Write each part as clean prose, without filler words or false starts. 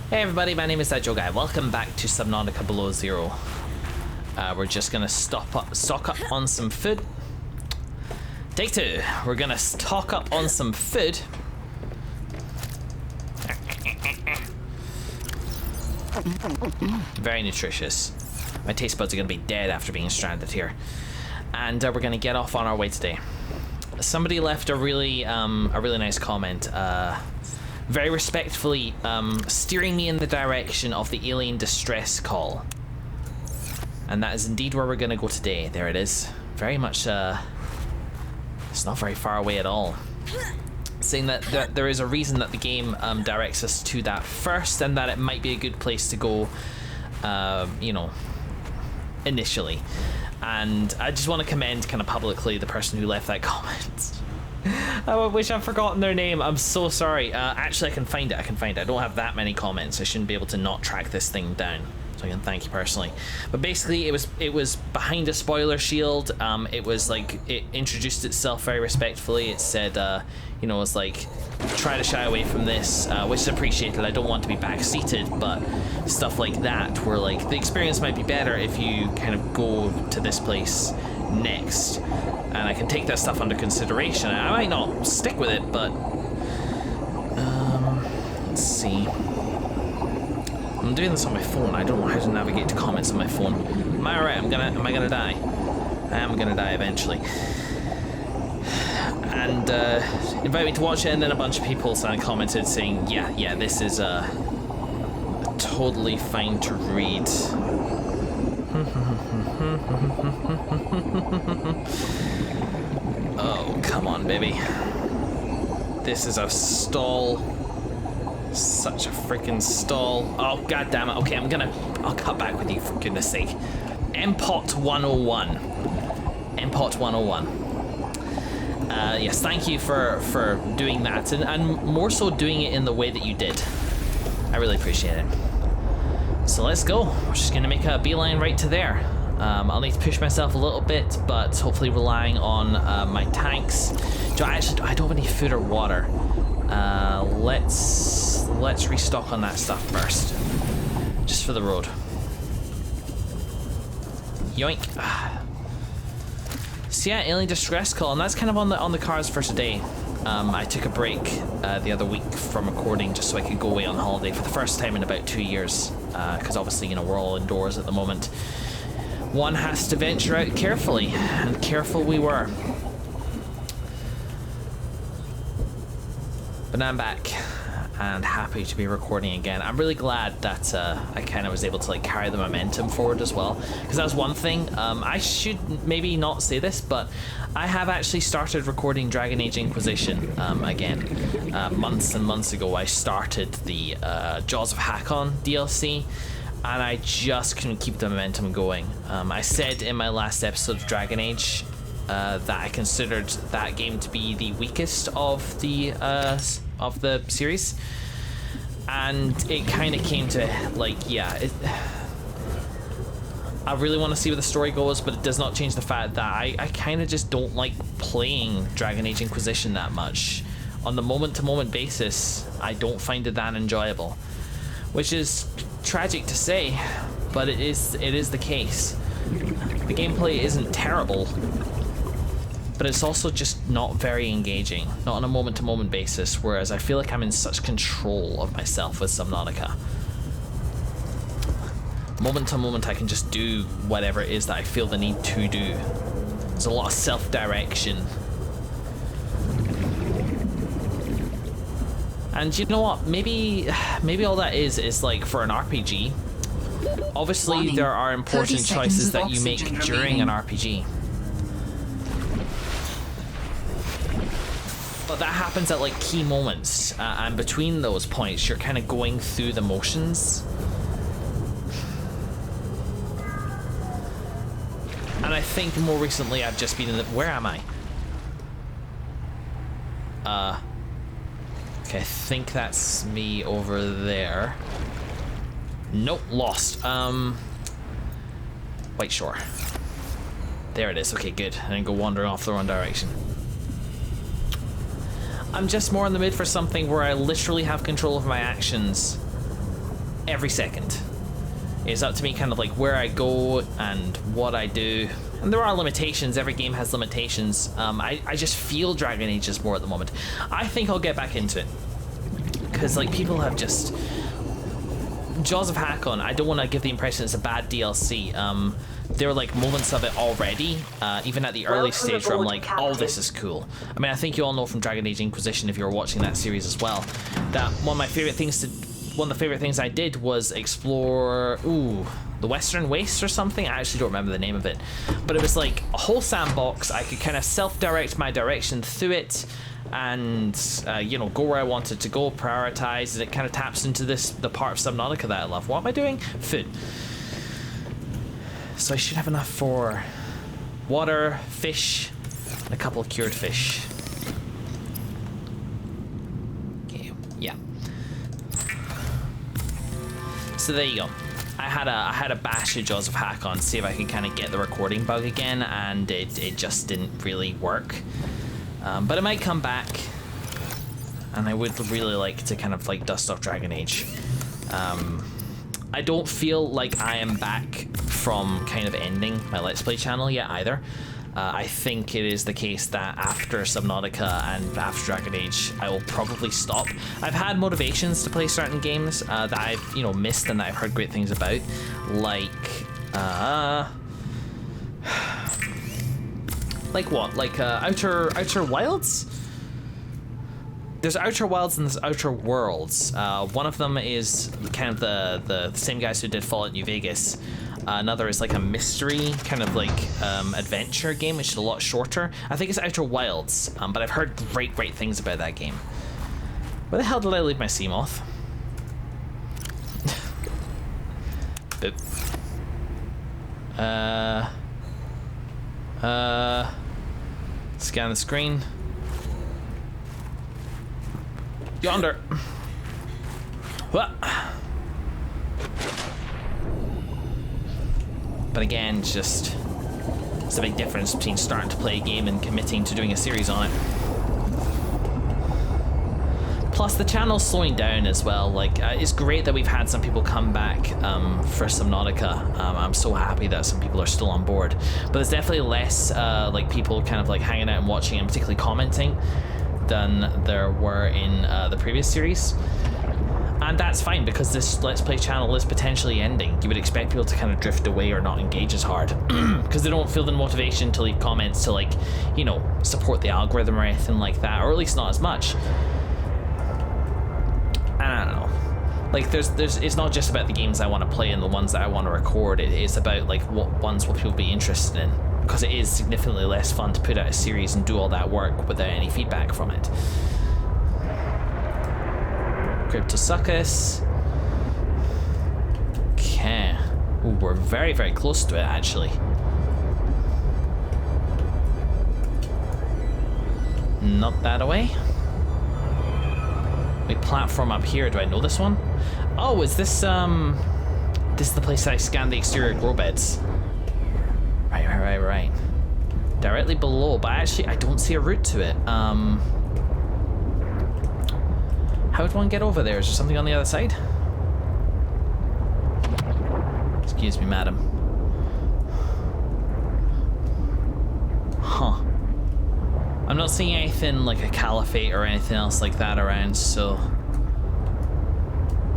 Hey everybody, my name is that Joe Guy. Welcome back to Subnautica Below Zero. We're just gonna stock up on some food. Take two. We're gonna stock up on some food. Very nutritious. My taste buds are gonna be dead after being stranded here. And we're gonna get off on our way today. Somebody left a really nice comment. Very respectfully steering me in the direction of the alien distress call. And that is indeed where we're gonna go today. There it is. Very much, it's not very far away at all. Saying that there is a reason that the game directs us to that first, and that it might be a good place to go, you know, initially. And I just want to commend kind of publicly the person who left that comment. I wish I've forgotten their name. I'm so sorry. Actually, I can find it. I don't have that many comments. I shouldn't be able to not track this thing down. So I can thank you personally. But basically, it was behind a spoiler shield. It was like, it introduced itself very respectfully. It said, you know, it's like, try to shy away from this, which is appreciated. I don't want to be backseated, but stuff like that, where like the experience might be better if you kind of go to this place next. And I can take that stuff under consideration. I might not stick with it, but let's see. I'm doing this on my phone. I don't know how to navigate to comments on my phone. Am I alright? Am I gonna die? I am gonna die eventually. And invite me to watch it, and then a bunch of people commented saying, yeah, this is totally fine to read. Oh, come on, baby. This is a stall. Such a freaking stall. Oh, god damn it. Okay, I'll cut back with you, for goodness sake. MPOT 101. MPOT 101. Yes, thank you for doing that, and more so doing it in the way that you did. I really appreciate it. So let's go. We're just gonna make a beeline right to there. I'll need to push myself a little bit, but hopefully relying on my tanks. I don't have any food or water. Let's restock on that stuff first, just for the road. Yoink. So yeah, alien distress call, and that's kind of on the cards for today. I took a break the other week from recording just so I could go away on holiday for the first time in about 2 years, because obviously, you know, we're all indoors at the moment. One has to venture out carefully, and careful we were. But now I'm back and happy to be recording again. I'm really glad that I kind of was able to like carry the momentum forward as well, because that's one thing. I should maybe not say this, but I have actually started recording Dragon Age Inquisition again. Months and months ago I started the Jaws of Hakon DLC, and I just couldn't keep the momentum going. I said in my last episode of Dragon Age that I considered that game to be the weakest of the series, and it kind of came to like, yeah, I really want to see where the story goes, but it does not change the fact that I kind of just don't like playing Dragon Age Inquisition that much. On the moment-to-moment basis, I don't find it that enjoyable, which is tragic to say, but it is the case. The gameplay isn't terrible, but it's also just not very engaging, not on a moment-to-moment basis, whereas I feel like I'm in such control of myself with Subnautica. Moment-to-moment I can just do whatever it is that I feel the need to do. There's a lot of self-direction. And you know what, maybe all that is like for an RPG. Obviously there are important choices that you make during an RPG. But that happens at like key moments, and between those points you're kind of going through the motions. And I think more recently I've just been in the... Where am I? Okay, I think that's me over there. Nope, lost. White Shore. There it is, okay, good. I didn't go wandering off the wrong direction. I'm just more in the mood for something where I literally have control of my actions every second. It's up to me kind of like where I go and what I do. And there are limitations, every game has limitations. I just feel Dragon Age is more at the moment. I think I'll get back into it. Because like people have just... Jaws of Hakon, I don't want to give the impression it's a bad DLC. There were like moments of it already, even at the early stage where I'm like, oh, this is cool. I mean, I think you all know from Dragon Age Inquisition, if you were watching that series as well, that one of the favorite things I did was explore, the Western Wastes or something. I actually don't remember the name of it, but it was like a whole sandbox. I could kind of self-direct my direction through it, and you know, go where I wanted to go, prioritize, and it kind of taps into the part of Subnautica that I love. What am I doing? Food. So I should have enough for water, fish, and a couple of cured fish. Okay, yeah. So there you go. I had a bash of Jaws of Hakon, see if I could kind of get the recording bug again, and it just didn't really work. But it might come back, and I would really like to kind of like dust off Dragon Age. I don't feel like I am back from kind of ending my Let's Play channel yet either. I think it is the case that after Subnautica and after Dragon Age, I will probably stop. I've had motivations to play certain games that I've, you know, missed and that I've heard great things about, like what? Like Outer Wilds? There's Outer Wilds and there's Outer Worlds. One of them is kind of the same guys who did Fallout New Vegas. Another is like a mystery kind of like adventure game, which is a lot shorter. I think it's Outer Wilds, but I've heard great things about that game. Where the hell did I leave my Seamoth? Boop. Scan the screen. Yonder. What? But again, it's a big difference between starting to play a game and committing to doing a series on it. Plus, the channel's slowing down as well. Like, it's great that we've had some people come back for Subnautica. I'm so happy that some people are still on board. But there's definitely less like people kind of like hanging out and watching and particularly commenting than there were in the previous series. And that's fine, because this Let's Play channel is potentially ending. You would expect people to kind of drift away or not engage as hard because they don't feel the motivation to leave comments to, like, you know, support the algorithm or anything like that, or at least not as much. I don't know. Like, it's not just about the games I want to play and the ones that I want to record. It's about, like, what ones will people be interested in, because it is significantly less fun to put out a series and do all that work without any feedback from it. Cryptosuchus. Okay. Ooh, we're very close to it, actually. Not that away. Wait, platform up here. Do I know this one? Oh, is this this is the place that I scanned the exterior grow beds. Right. Directly below, but actually I don't see a route to it. How would one get over there? Is there something on the other side? Excuse me, madam. Huh. I'm not seeing anything like a caliphate or anything else like that around, so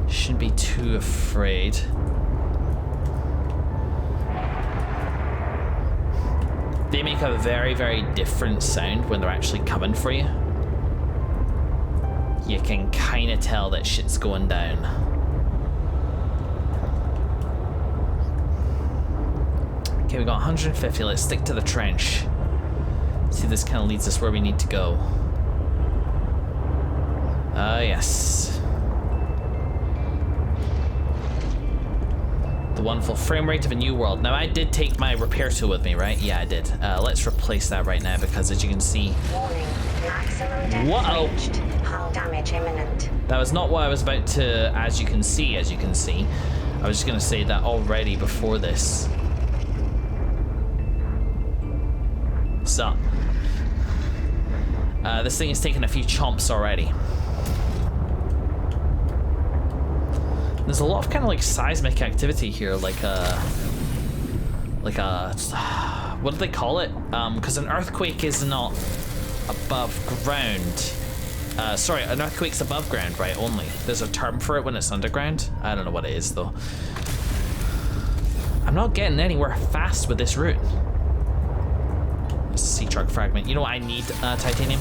shouldn't be too afraid. They make a very different sound when they're actually coming for you. You can kind of tell that shit's going down. Okay, we got 150. Let's stick to the trench. See if this kind of leads us where we need to go. Yes. The wonderful frame rate of a new world. Now, I did take my repair tool with me, right? Yeah, I did. Let's replace that right now, because as you can see... Whoa! Hull damage imminent. That was not what I was about to, as you can see. I was just gonna say that already before this. So, this thing has taken a few chomps already. There's a lot of kind of like seismic activity here, like a what do they call it? Because an earthquake is not above ground. Sorry, an earthquake's above ground, right? Only. There's a term for it when it's underground. I don't know what it is though. I'm not getting anywhere fast with this route. Sea truck fragment. You know what I need? Titanium.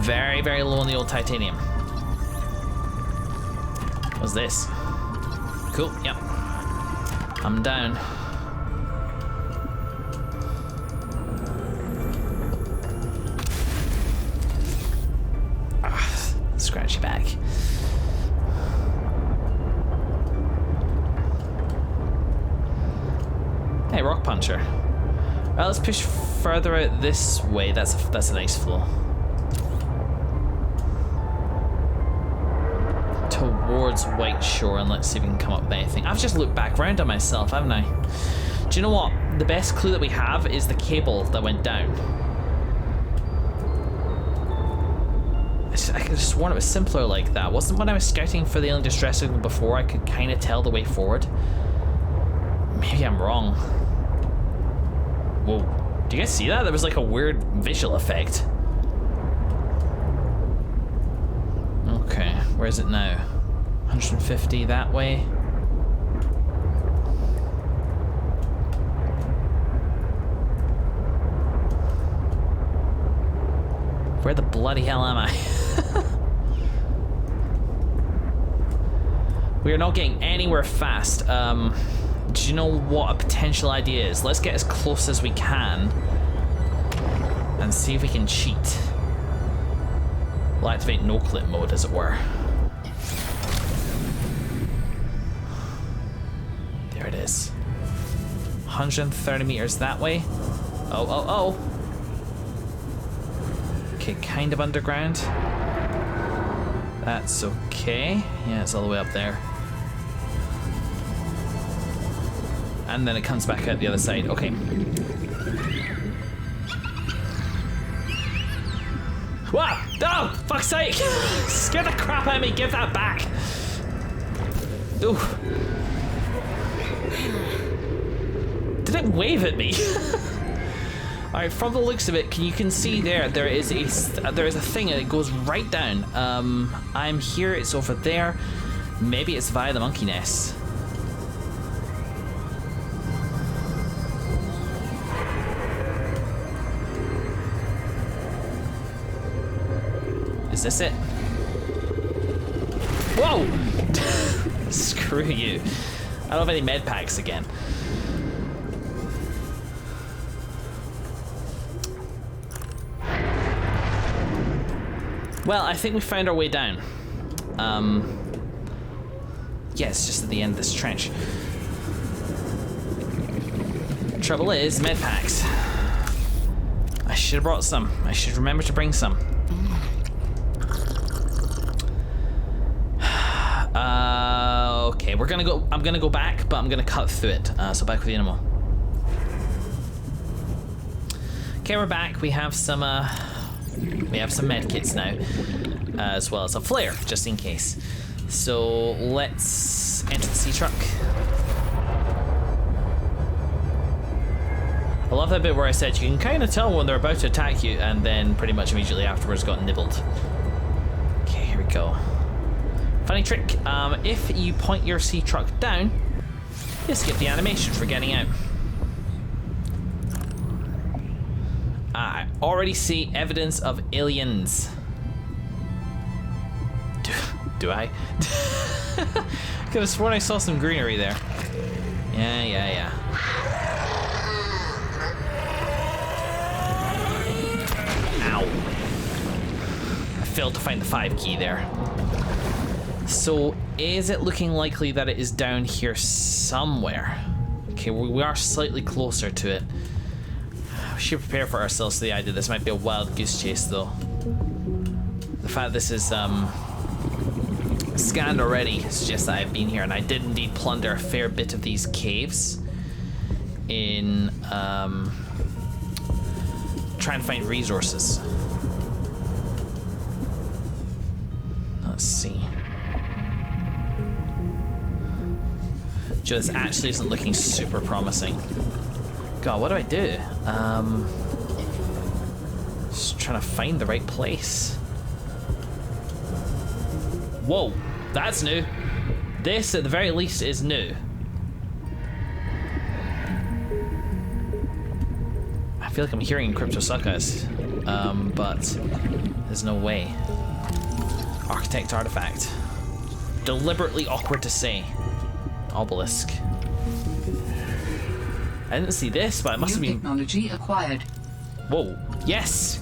Very, very low on the old titanium. What's this? Cool, yep. I'm down. Scratchy back. Hey, rock puncher. Well, let's push further out this way. That's a nice flow. Towards White Shore, and let's see if we can come up with anything. I've just looked back round on myself, haven't I? Do you know what? The best clue that we have is the cable that went down. I could have sworn it was simpler like that. Wasn't when I was scouting for the alien distress signal before, I could kind of tell the way forward? Maybe I'm wrong. Whoa. Do you guys see that? There was like a weird visual effect. Okay, where is it now? 150 that way. Where the bloody hell am I? We are not getting anywhere fast. Do you know what a potential idea is? Let's get as close as we can and see if we can cheat. We'll activate no-clip mode, as it were. There it is. 130 meters that way. Oh. Okay, kind of underground. That's okay. Yeah, it's all the way up there. And then it comes back out the other side. Okay. Wow! Oh, fuck's sake! Scare the crap out of me, give that back! Ooh. Did it wave at me? Alright, from the looks of it, you can see there is a thing and it goes right down. I'm here, it's over there. Maybe it's via the monkey nest. Is this it? Whoa! Screw you. I don't have any med packs again. Well, I think we found our way down. Yeah, it's just at the end of this trench. Trouble is, med packs. I should have brought some. I should remember to bring some. Okay, we're gonna go. I'm gonna go back, but I'm gonna cut through it. So back with the animal. Okay, we're back. We have some med kits now, as well as a flare, just in case. So let's enter the sea truck. I love that bit where I said you can kind of tell when they're about to attack you, and then pretty much immediately afterwards got nibbled. Okay, here we go. Funny trick, if you point your sea truck down, you skip the animation for getting out. I already see evidence of aliens. Do I? Could have sworn I saw some greenery there. Yeah. Ow. I failed to find the 5 key there. So, is it looking likely that it is down here somewhere? Okay, we are slightly closer to it. We should prepare for ourselves to the idea this might be a wild goose chase, though. The fact this is scanned already suggests that I've been here, and I did indeed plunder a fair bit of these caves in trying to find resources. Let's see. Joe, this actually isn't looking super promising. God, what do I do? Just trying to find the right place. Whoa, that's new. This, at the very least, is new. I feel like I'm hearing Cryptosuchus, but there's no way. Architect artifact. Deliberately awkward to say. Obelisk. I didn't see this, but it must have been... Technology acquired. Whoa, yes!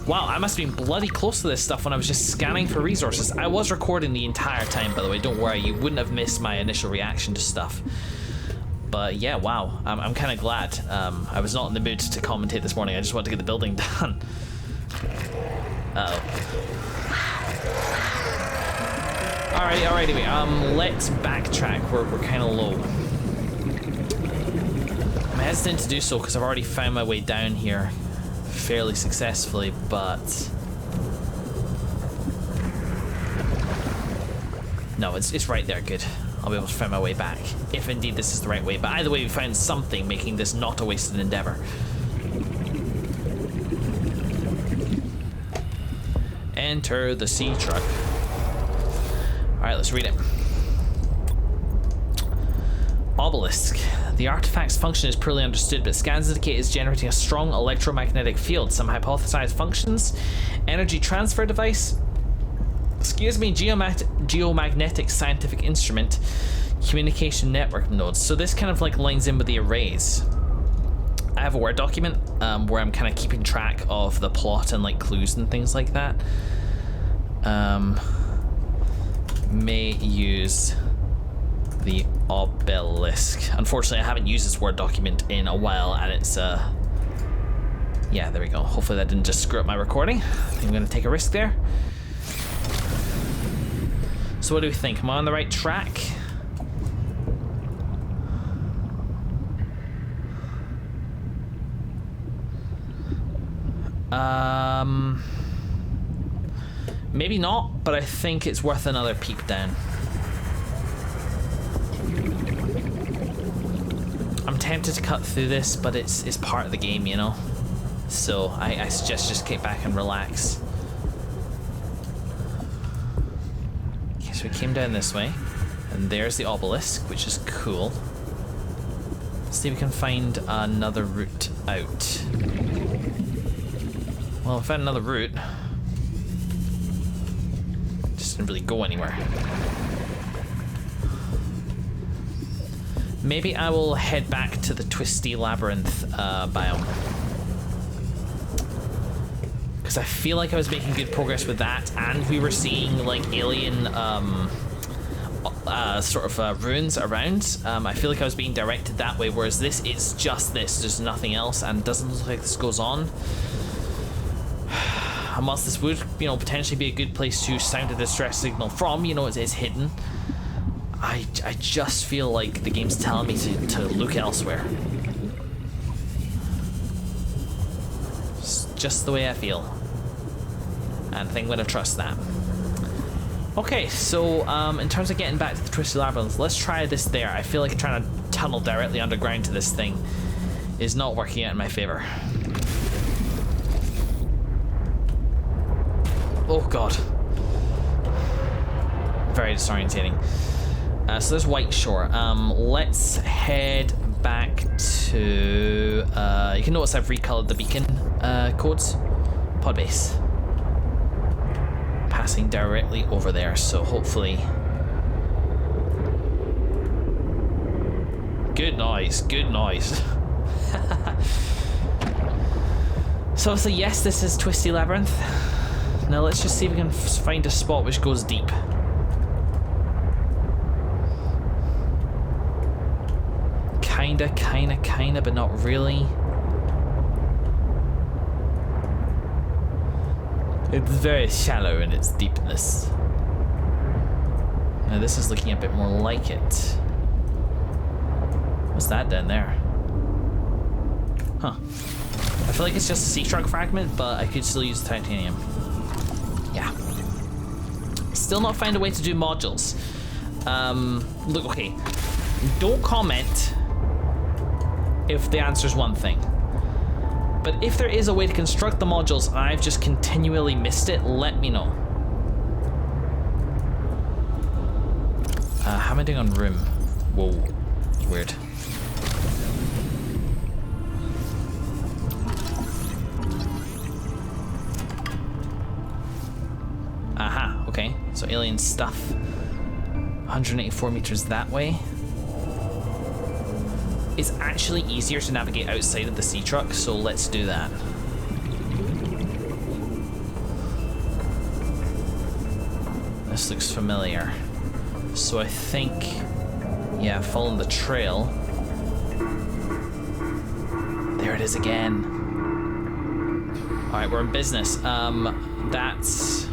Wow, I must have been bloody close to this stuff when I was just scanning for resources. I was recording the entire time, by the way, don't worry, you wouldn't have missed my initial reaction to stuff. But yeah, wow, I'm kind of glad. I was not in the mood to commentate this morning, I just wanted to get the building done. Uh-oh. Alright, anyway, let's backtrack, we're kind of low. I'm hesitant to do so because I've already found my way down here fairly successfully, but... No, it's right there, good. I'll be able to find my way back, if indeed this is the right way. But either way, we found something, making this not a wasted endeavor. Enter the sea truck. Alright, let's read it. Obelisk. The artifact's function is poorly understood, but scans indicate it's generating a strong electromagnetic field. Some hypothesized functions: energy transfer device, geomagnetic scientific instrument, communication network nodes. So this kind of like lines in with the arrays. I have a Word document where I'm kind of keeping track of the plot and like clues and things like that. May use the obelisk. Unfortunately, I haven't used this Word document in a while, and it's yeah, there we go. Hopefully that didn't just screw up my recording. I think I'm gonna take a risk there. So what do we think? Am I on the right track? Maybe not, but I think it's worth another peek down. I'm tempted to cut through this, but it's part of the game, you know? So I suggest just kick back and relax. Okay, so we came down this way, and there's the obelisk, which is cool. Let's see if we can find another route out. Well, I found another route. Just didn't really go anywhere. Maybe I will head back to the twisty labyrinth biome. Because I feel like I was making good progress with that, and we were seeing like alien sort of ruins around. I feel like I was being directed that way, whereas this is just this. There's nothing else, and it doesn't look like this goes on. And whilst this would, you know, potentially be a good place to sound a distress signal from, you know, it's hidden. I just feel like the game's telling me to look elsewhere. It's just the way I feel. And I think I'm gonna trust that. Okay, so in terms of getting back to the Twisted Labyrinth, let's try this there. I feel like trying to tunnel directly underground to this thing is not working out in my favor. Oh god. Very disorientating. So there's White Shore. Let's head back to... you can notice I've recolored the beacon codes. Pod base. Passing directly over there, so hopefully... Good noise, good noise. So obviously, yes, this is Twisty Labyrinth. Now let's just see if we can find a spot which goes deep. Kinda, but not really. It's very shallow in its deepness. Now this is looking a bit more like it. What's that down there? Huh. I feel like it's just a sea shark fragment, but I could still use titanium. Yeah. Still not found a way to do modules. Look, okay. Don't comment if the answer's one thing. But if there is a way to construct the modules and I've just continually missed it, let me know. How am I doing on room? Whoa, weird. Aha, okay. So alien stuff. 184 meters that way. It's actually easier to navigate outside of the sea truck, so let's do that. This looks familiar. So I think, yeah, following the trail. There it is again. All right, we're in business. That's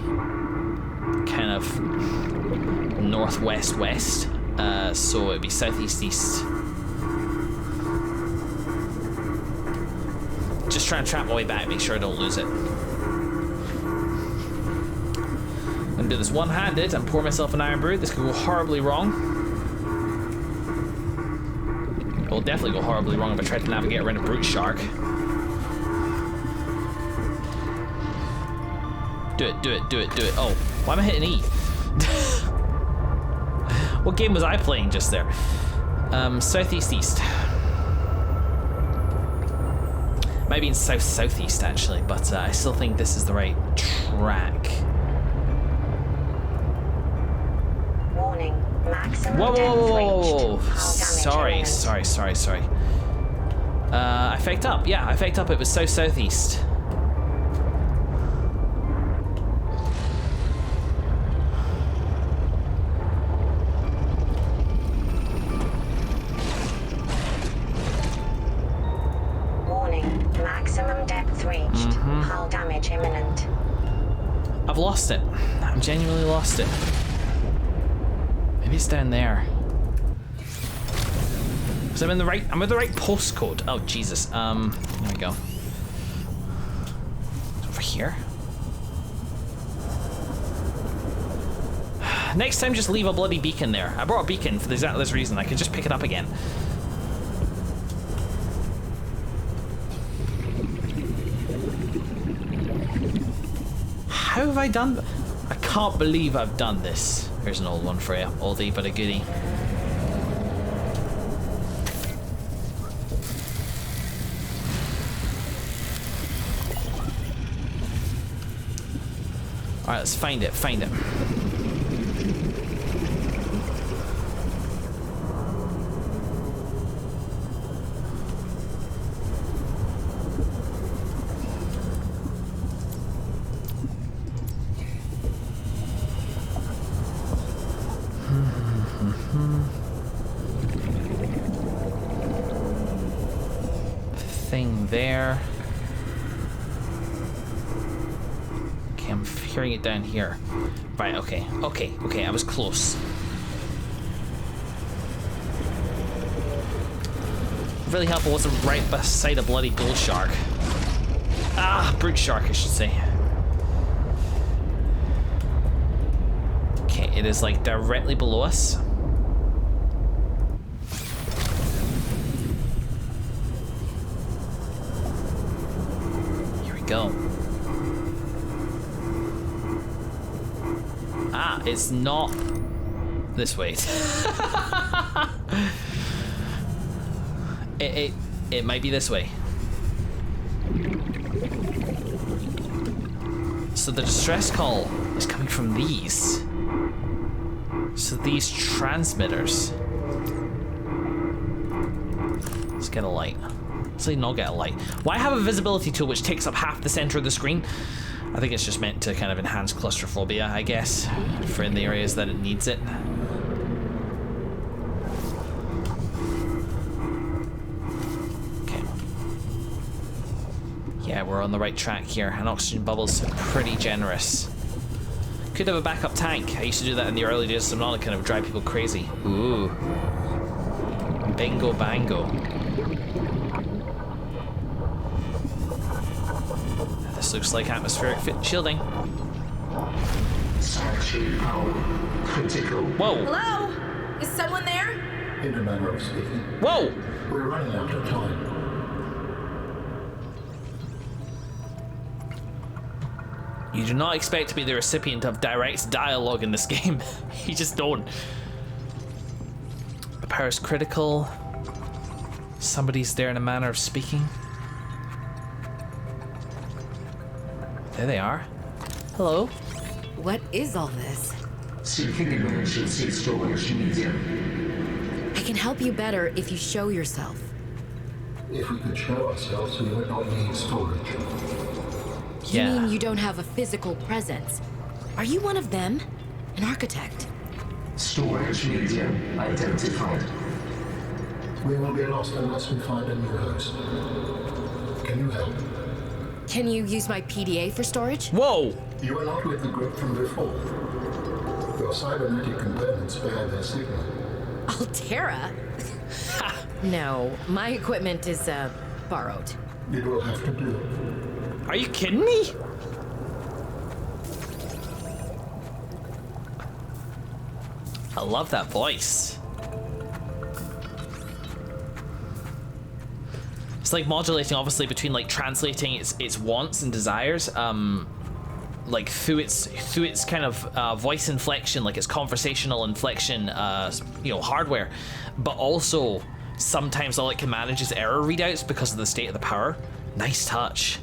kind of northwest west. So it'd be southeast east. Just trying to trap my way back, make sure I don't lose it. I'm gonna do this one-handed and pour myself an iron brew. This could go horribly wrong. It will definitely go horribly wrong if I try to navigate around a brute shark. Do it, do it, do it, do it. Oh, why am I hitting E? What game was I playing just there? Southeast east. Maybe in south-southeast actually, but I still think this is the right track. Warning, maximum Whoa, depth whoa, whoa, reached. whoa, whoa. Hull damage imminent. Sorry. I faked up. Yeah, I faked up. It was south-southeast. Maximum depth reached. Hull damage imminent. I've lost it. I've genuinely lost it. Maybe it's down there. So I'm with the right postcode. Oh Jesus. There we go. It's over here. Next time, just leave a bloody beacon there. I brought a beacon for exactly this reason. I could just pick it up again. How have I done? I can't believe I've done this. Here's an old one for you. Oldie but a goodie. Alright, let's find it. Thing there. Okay, I'm hearing it down here. Right, okay, I was close. Really helpful wasn't right beside a bloody bull shark. Ah, brute shark, I should say. Okay, it is like directly below us. Go. Ah, it's not this way. it might be this way. So the distress call is coming from these. So these transmitters. Let's get a light. Let's not get a light. Why have a visibility tool which takes up half the center of the screen? I think it's just meant to kind of enhance claustrophobia, I guess, for in the areas that it needs it. Okay. Yeah, we're on the right track here, and oxygen bubbles pretty generous. Could have a backup tank. I used to do that in the early days of Subnautica, and it would drive people crazy. Ooh. Bingo bango. This looks like atmospheric shielding. Statue power critical. Whoa. Hello? Is someone there? In a manner of speaking. Whoa! We're running out of time. You do not expect to be the recipient of direct dialogue in this game. You just don't. The power is critical. Somebody's there in a manner of speaking. There they are. Hello. What is all this? Seeking emergency storage medium. I can help you better if you show yourself. If we could show ourselves, we would not need storage. You mean you don't have a physical presence? Are you one of them? An architect? Storage medium identified. We will be lost unless we find a new host. Can you help? Can you use my PDA for storage? Whoa! You are not with the group from before. Your cybernetic components bear their signal. Altera? No, my equipment is, borrowed. It will have to do. Are you kidding me? I love that voice. It's like modulating, obviously, between like translating its wants and desires, like through its kind of voice inflection, like its conversational inflection, hardware, but also sometimes all it can manage is error readouts because of the state of the power. Nice touch.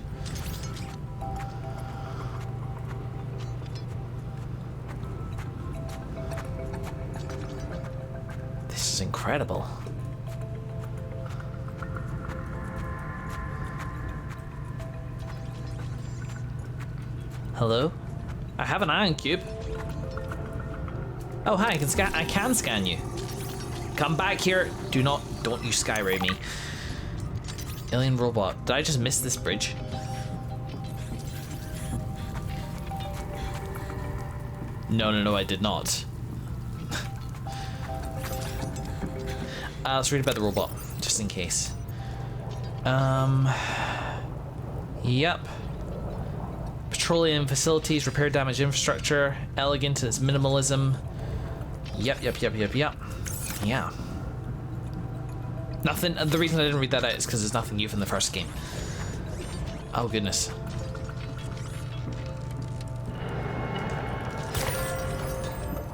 This is incredible. Hello? I have an ion cube. Oh, hi, I can scan you. Come back here. Don't you skyray me. Alien robot. Did I just miss this bridge? No, I did not. Let's read about the robot, just in case. Yep. Petroleum facilities, repair damaged infrastructure, elegant in its minimalism. Yep. Yeah. Nothing. The reason I didn't read that out is because there's nothing new from the first game. Oh goodness.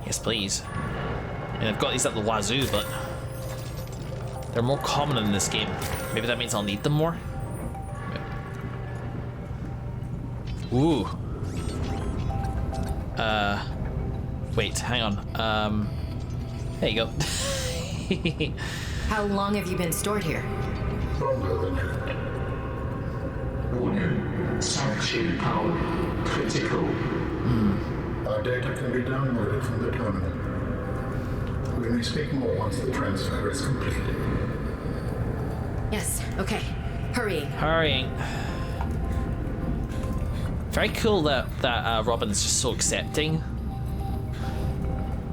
Yes, please. I mean, I've got these at the wazoo, but they're more common in this game. Maybe that means I'll need them more. Ooh. Wait, hang on. There you go. How long have you been stored here? Longer than that. Warning. Sanction power critical. Our data can be downloaded from the terminal. We may speak more once the transfer is complete. Yes, okay. Hurrying. Very cool that Robin's just so accepting.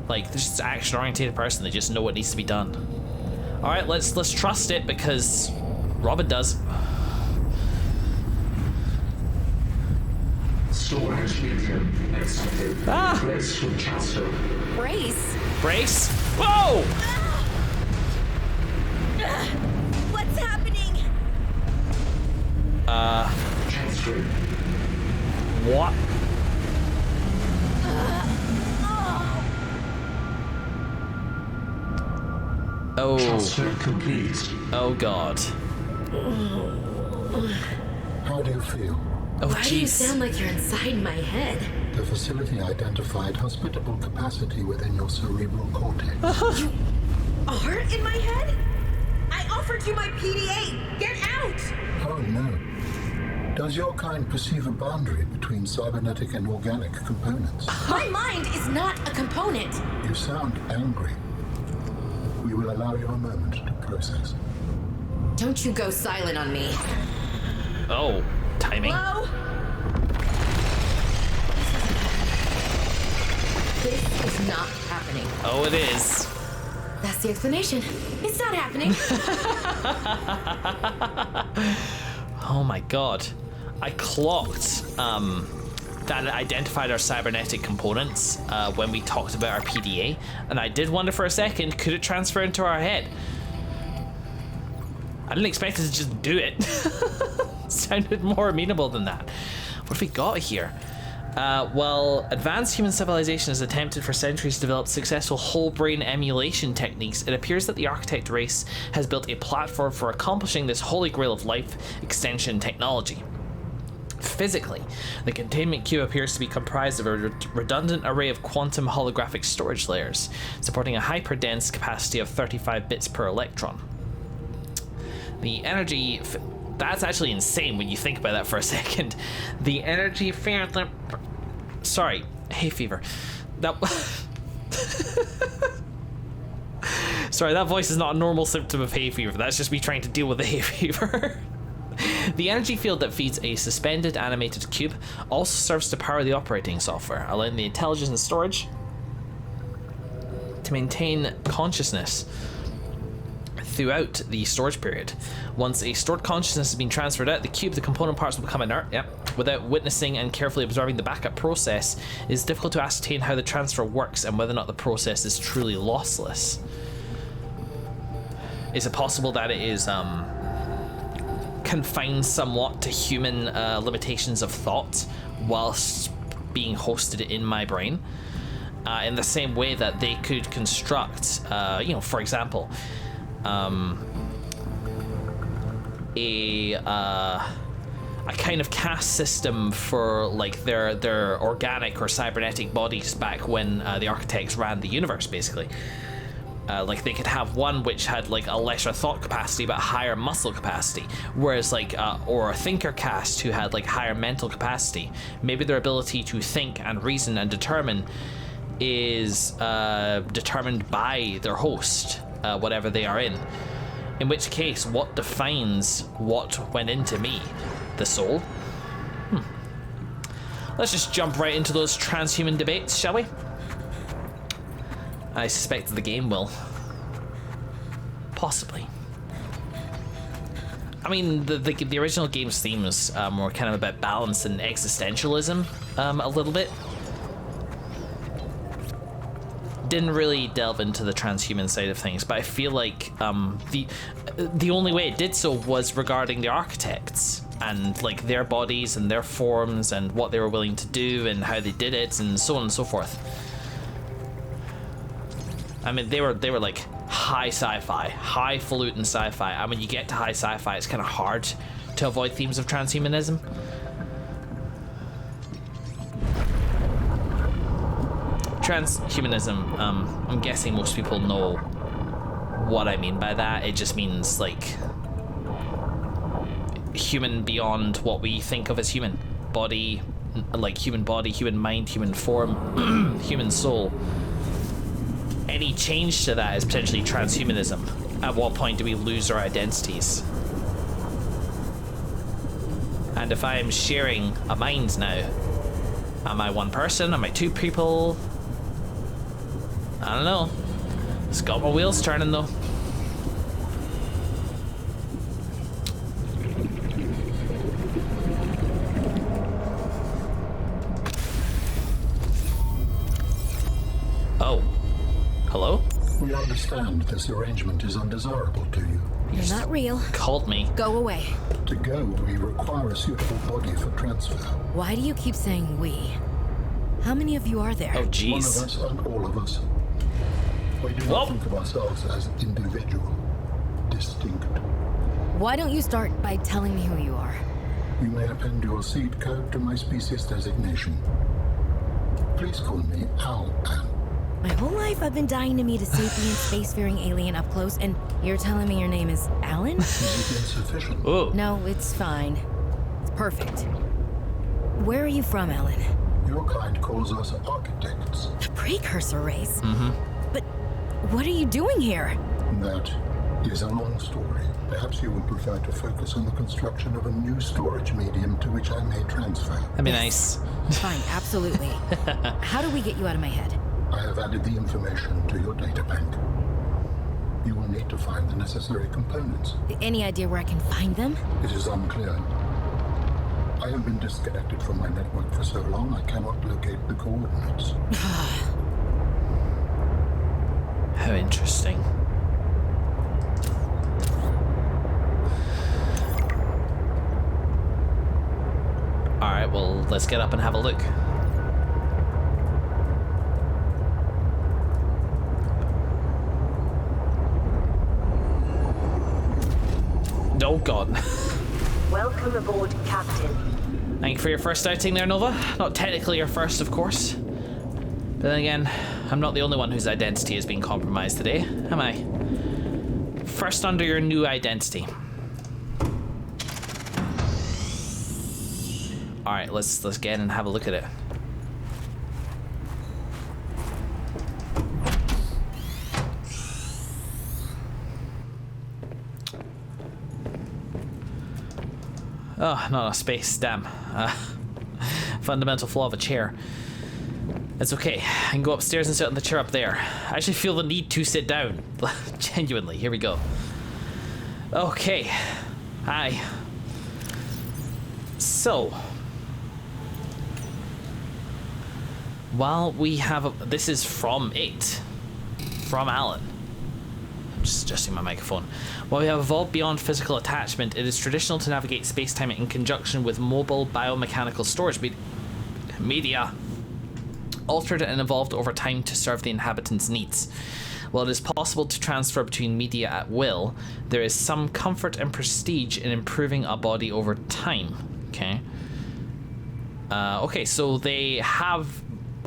Like, this is an action-oriented person. They just know what needs to be done. All right, let's trust it because Robin does. Storage medium accepted. Brace from Chester. Brace? Whoa! What's happening? Transfer. What? Oh. Transfer complete. Oh God. How do you feel? Oh Why do you jeez. sound like you're inside my head? The facility identified hospitable capacity within your cerebral cortex. You are in my head? I offered you my PDA! Get out! Oh no. Does your kind perceive a boundary between cybernetic and organic components? My mind is not a component! You sound angry. We will allow you a moment to process. Don't you go silent on me. Oh, timing. Hello? This is not happening. Oh, it is. That's the explanation. It's not happening. Oh my God. I clocked that that it identified our cybernetic components when we talked about our PDA, and I did wonder for a second, could it transfer into our head? I didn't expect it to just do it. Sounded more amenable than that. What have we got here? Well, advanced human civilization has attempted for centuries to develop successful whole brain emulation techniques. It appears that the architect race has built a platform for accomplishing this holy grail of life extension technology. Physically, the containment cube appears to be comprised of a redundant array of quantum holographic storage layers, supporting a hyperdense capacity of 35 bits per electron. The energy... That's actually insane when you think about that for a second. The energy... Sorry, hay fever. That... Sorry, that voice is not a normal symptom of hay fever. That's just me trying to deal with the hay fever. The energy field that feeds a suspended animated cube also serves to power the operating software, allowing the intelligence and storage to maintain consciousness throughout the storage period. Once a stored consciousness has been transferred out the cube, the component parts will become inert. Without witnessing and carefully observing the backup process, it is difficult to ascertain how the transfer works and whether or not the process is truly lossless. Is it possible that it is confined somewhat to human limitations of thought whilst being hosted in my brain? In the same way that they could construct, for example, a kind of caste system for like their organic or cybernetic bodies back when the architects ran the universe, basically. Like they could have one which had like a lesser thought capacity but higher muscle capacity, whereas like or a thinker caste who had like higher mental capacity. Maybe their ability to think and reason and determine is determined by their host, whatever they are in. In which case, what defines what went into me? The soul? Let's just jump right into those transhuman debates, shall we? I suspect the game will. Possibly. I mean, the original game's themes were kind of about balance and existentialism a little bit. Didn't really delve into the transhuman side of things, but I feel like the only way it did so was regarding the architects and like their bodies and their forms and what they were willing to do and how they did it and so on and so forth. I mean, they were like high sci-fi, highfalutin sci-fi. And when you get to high sci-fi, it's kind of hard to avoid themes of transhumanism. Transhumanism, I'm guessing most people know what I mean by that. It just means like human beyond what we think of as human. Body, like human body, human mind, human form, human soul. Any change to that is potentially transhumanism. At what point do we lose our identities? And if I am sharing a mind now, am I one person? Am I two people? I don't know. It's got my wheels turning though. Oh. Hello? We understand this arrangement is undesirable to you. You're not real. Called me. Go away. To go, we require a suitable body for transfer. Why do you keep saying we? How many of you are there? Oh, One of jeez. us and all of us. We do Whoa. not think of ourselves as individual, distinct. Why don't you start by telling me who you are? You may append your seed code to my species designation. Please call me Al. My whole life I've been dying to meet a sapient spacefaring alien up close, and you're telling me your name is Alan? Is it insufficient? Ooh. No, it's fine. It's perfect. Where are you from, Alan? Your kind calls us architects. The precursor race? But what are you doing here? That is a long story. Perhaps you would prefer to focus on the construction of a new storage medium to which I may transfer. That'd be nice. Fine, absolutely. How do we get you out of my head? I have added the information to your data bank. You will need to find the necessary components. Any idea where I can find them? It is unclear. I have been disconnected from my network for so long I cannot locate the coordinates. How interesting. Alright, well, let's get up and have a look. Oh god. Welcome aboard, Captain. Thank you for your first outing there, Nova. Not technically your first, of course. But then again, I'm not the only one whose identity is being compromised today, am I? First under your new identity. Alright, let's get in and have a look at it. Oh, not enough space, damn. Fundamental flaw of a chair. It's okay, I can go upstairs and sit on the chair up there. I actually feel the need to sit down. Genuinely, here we go. Okay, hi. So, while we have this is from Alan. I'm just adjusting my microphone. While we have evolved beyond physical attachment, it is traditional to navigate space-time in conjunction with mobile biomechanical storage media, altered and evolved over time to serve the inhabitants' needs. While it is possible to transfer between media at will, there is some comfort and prestige in improving a body over time. Okay. Okay, so they have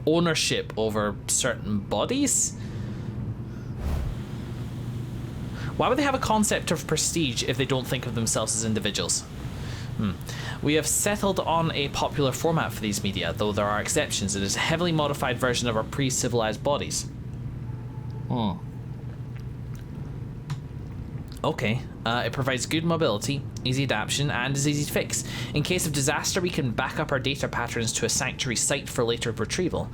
ownership over certain bodies. Why would they have a concept of prestige if they don't think of themselves as individuals? We have settled on a popular format for these media, though there are exceptions. It is a heavily modified version of our pre-civilized bodies. Okay, it provides good mobility, easy adaptation, and is easy to fix. In case of disaster, we can back up our data patterns to a sanctuary site for later retrieval.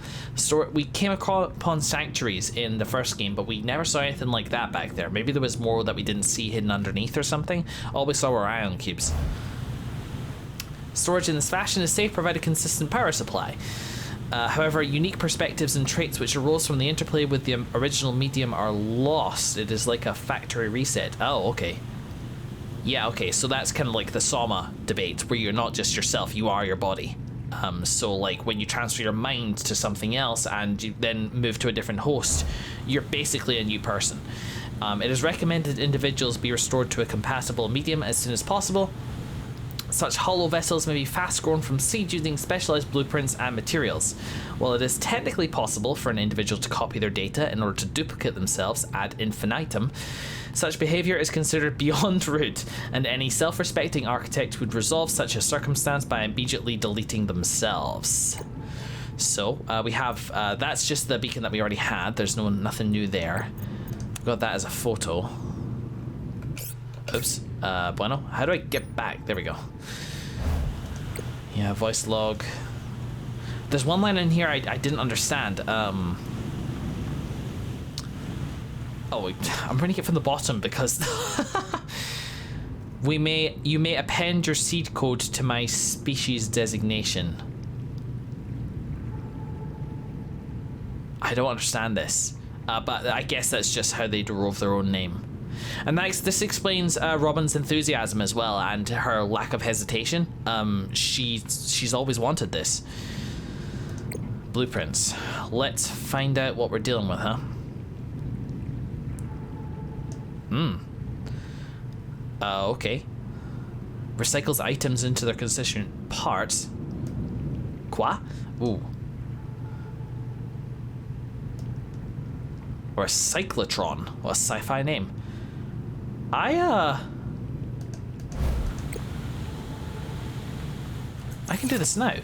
We came upon sanctuaries in the first game, but we never saw anything like that back there. Maybe there was more that we didn't see hidden underneath or something. All we saw were ion cubes. Storage in this fashion is safe, provide a consistent power supply. However, unique perspectives and traits which arose from the interplay with the original medium are lost. It is like a factory reset. Oh, okay. Yeah, okay, so that's kind of like the Soma debate, where you're not just yourself, you are your body. So like when you transfer your mind to something else and you then move to a different host, you're basically a new person. It is recommended individuals be restored to a compatible medium as soon as possible. Such hollow vessels may be fast grown from seed using specialized blueprints and materials. While it is technically possible for an individual to copy their data in order to duplicate themselves ad infinitum, such behavior is considered beyond rude, and any self-respecting architect would resolve such a circumstance by immediately deleting themselves. So, we have, that's just the beacon that we already had. There's nothing new there. We've got that as a photo. Oops. Bueno, how do I get back? There we go. Yeah, voice log. There's one line in here I didn't understand. Oh, I'm reading it from the bottom because you may append your seed code to my species designation. I don't understand this, but I guess that's just how they drove their own name. And this explains Robin's enthusiasm as well, and her lack of hesitation. She's always wanted this. Blueprints. Let's find out what we're dealing with, huh? Okay. Recycles items into their constituent parts. Quoi? Ooh. Or a cyclotron. What a sci-fi name. I can do this now.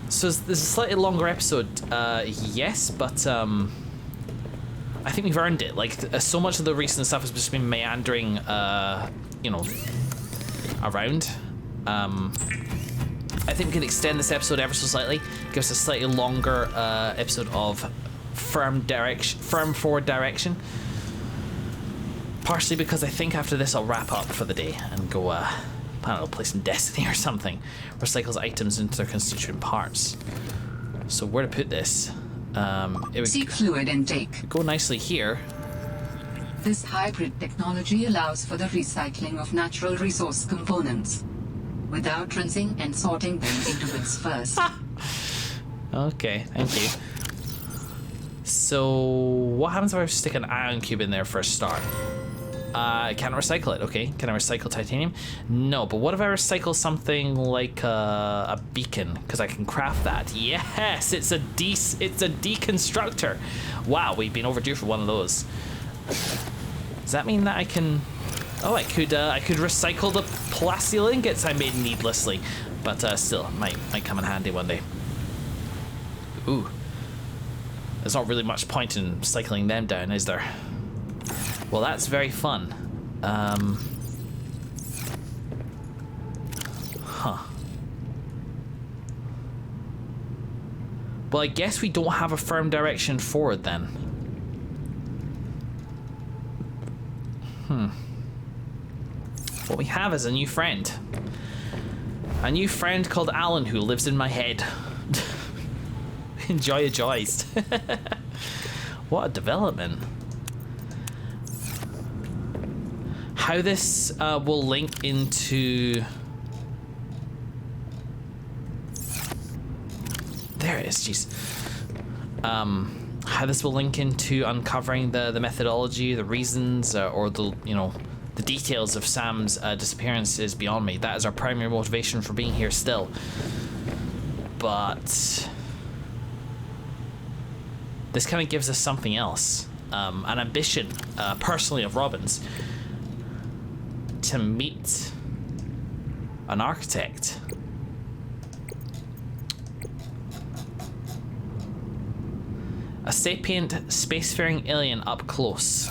So this is a slightly longer episode, yes, but I think we've earned it. Like, so much of the recent stuff has just been meandering, you know, around. I think we can extend this episode ever so slightly. Give us a slightly longer episode of firm forward direction. Partially because I think after this I'll wrap up for the day and go I don't know, play some Destiny or something. Recycles items into their constituent parts. So where to put this? It would Seek fluid intake. go nicely here. This hybrid technology allows for the recycling of natural resource components without rinsing and sorting them into bits first. Okay, thank you. So what happens if I stick an ion cube in there for a start? I can't recycle it. Okay, can I recycle titanium? No, but what if I recycle something like a beacon? Because I can craft that. Yes, it's a deconstructor. Wow, we've been overdue for one of those. Does that mean that I can? Oh, I could recycle the plastic ingots I made needlessly, but still, might come in handy one day. Ooh, there's not really much point in cycling them down, is there? Well, that's very fun. Huh. Well, I guess we don't have a firm direction forward then. What we have is a new friend. A new friend called Alan who lives in my head. Enjoy your joys. What a development. How this will link into... There it is, jeez. How this will link into uncovering the methodology, the reasons, or the, you know, the details of Sam's disappearance is beyond me. That is our primary motivation for being here still. But this kind of gives us something else. An ambition, personally, of Robin's, to meet an architect. A sapient spacefaring alien up close.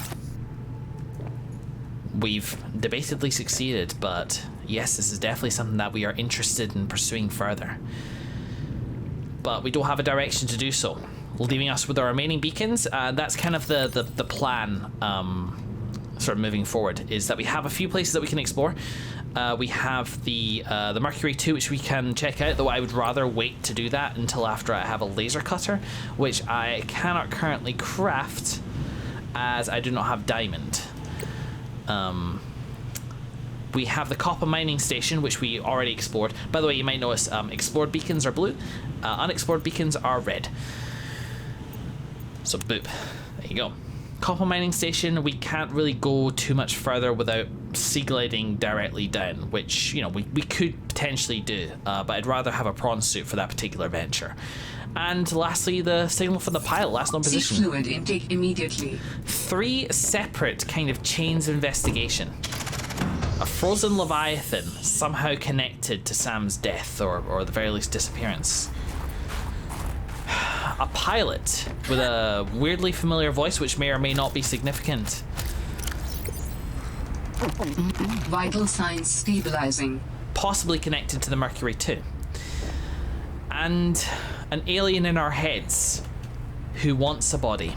We've debatedly succeeded, but yes, this is definitely something that we are interested in pursuing further. But we don't have a direction to do so, leaving us with our remaining beacons. That's kind of the plan, sort of moving forward, is that we have a few places that we can explore. We have the Mercury 2, which we can check out, though I would rather wait to do that until after I have a laser cutter, which I cannot currently craft as I do not have diamond. We have the copper mining station, which we already explored. By the way, you might notice explored beacons are blue, unexplored beacons are red. So boop, there you go. Copper mining station, we can't really go too much further without sea gliding directly down, which, you know, we could potentially do, but I'd rather have a prawn suit for that particular venture. And lastly, the signal from the pilot, last known position. Seek fluid intake immediately. 3 separate kind of chains of investigation. A frozen Leviathan, somehow connected to Sam's death, or at the very least disappearance. A pilot with a weirdly familiar voice, which may or may not be significant. Vital signs stabilizing. Possibly connected to the Mercury 2. And an alien in our heads who wants a body.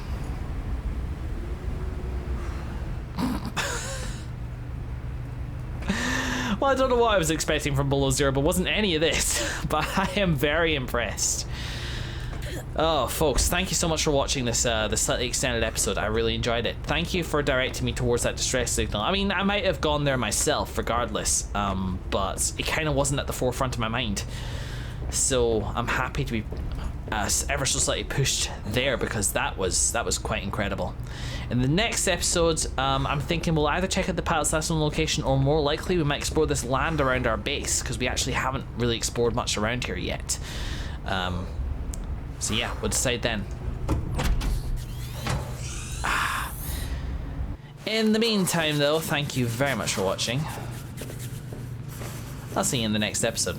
Well, I don't know what I was expecting from Below Zero, but wasn't any of this. But I am very impressed. Oh, folks, thank you so much for watching this this slightly extended episode. I really enjoyed it. Thank you for directing me towards that distress signal. I mean, I might have gone there myself regardless, but it kind of wasn't at the forefront of my mind. So I'm happy to be ever so slightly pushed there, because that was quite incredible. In the next episode, I'm thinking we'll either check out the pilot's last known location, or more likely we might explore this land around our base, because we actually haven't really explored much around here yet. So yeah, we'll decide then. In the meantime though, thank you very much for watching. I'll see you in the next episode.